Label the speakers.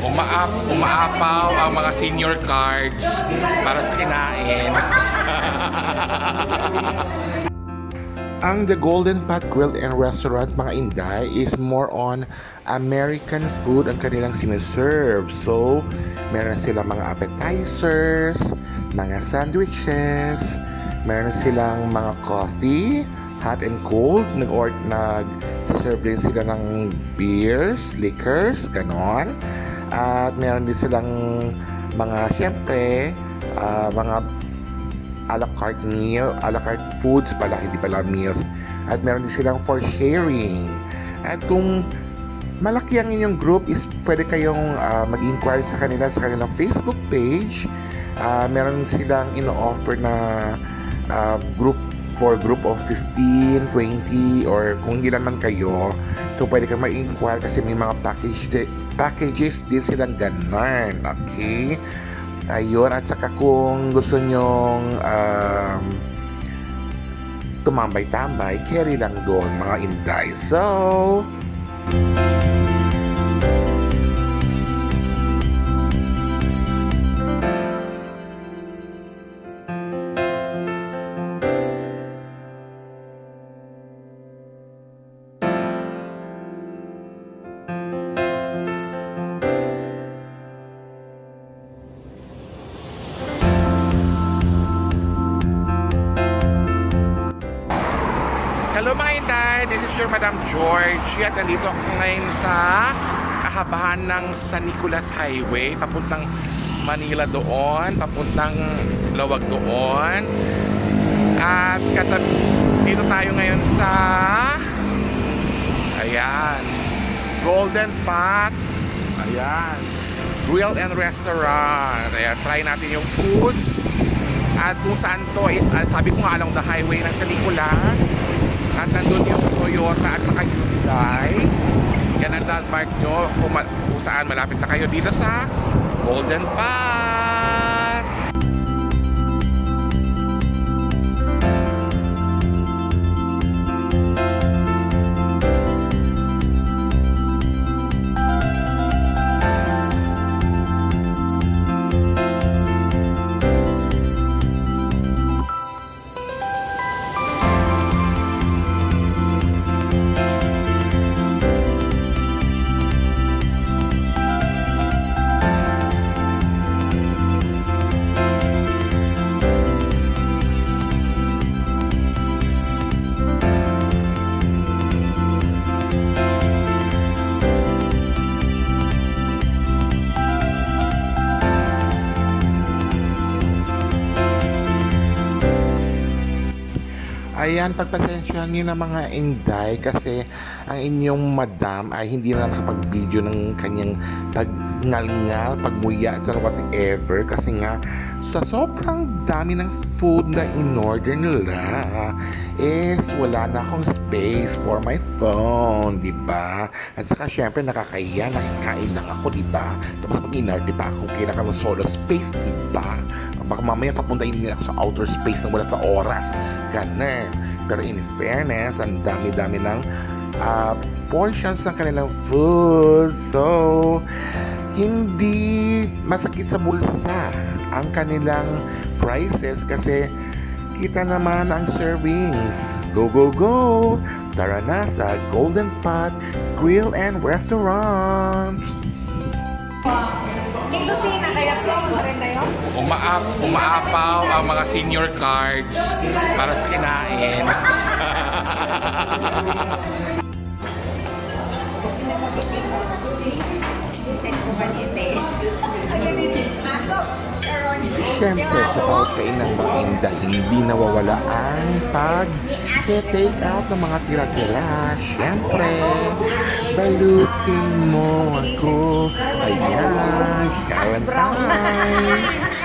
Speaker 1: Umaapaw ang mga senior cards para sa kinain.
Speaker 2: Ang The Golden Pot Grill and Restaurant, mga Inday, is more on American food ang kanilang sineserve. So, meron silang mga appetizers, mga sandwiches, meron silang mga coffee, hot and cold, nag-serve din sila ng beers, liquors, ganon. At meron din silang mga, syempre, mga a la carte meal, a la carte foods pala, hindi pala meals. At meron din silang for sharing. At kung malaki ang inyong group, is pwede kayong mag-inquire sa kanilang Facebook page. Meron silang ino-offer na group of 15, 20, or kung hindi naman kayo. So, pwede kang mag-inquire kasi may mga packages din silang ganun. Okay? Ayun, at saka kung gusto nyong tumambay-tambay, carry lang doon, mga Inday. So,
Speaker 1: hello mga Inday, this is your Madam George. At nandito ako ngayon sa kahabahan ng San Nicolas Highway, papuntang Manila doon, papuntang Lawag doon. At dito tayo ngayon sa ayan, Golden Pot, ayan, Grill and Restaurant. Ayan, try natin yung foods. At kung saan to is, sabi ko nga along the highway ng San Nicolas. At nandun yung Toyota at saka Hyundai. Yan ang landmark nyo kung saan malapit na kayo dito sa Golden Pot.
Speaker 2: ayan, pagpasensyahan nyo na mga Inday kasi ang inyong madam ay hindi na nakapag-video ng kanyang pagngal-ngal, pagmuya, at whatever kasi nga sa sobrang dami ng food na in-order nila is wala na akong space for my phone, diba? At saka syempre nakakaya, nakikain lang ako, diba? Tapos pag in-order pa ako, kailangan ng solo space, diba? Baka mamaya papuntahin nila ako sa outer space na wala sa oras, ganun. Pero in fairness, ang dami-dami ng portions ng kanilang food. So, hindi masakit sa bulsa ang kanilang prices kasi kita naman ang servings. Go, go, go! Tara na sa Golden Pot Grill and Restaurant!
Speaker 1: Umaapaw ang mga senior cards para sa kinain.
Speaker 2: Siyempre, sa pagkain ng mga Inday, hindi nawawala ang pag-take out ng mga tira-tira. Siyempre, balutin mo ako. Ayan, Sharon time!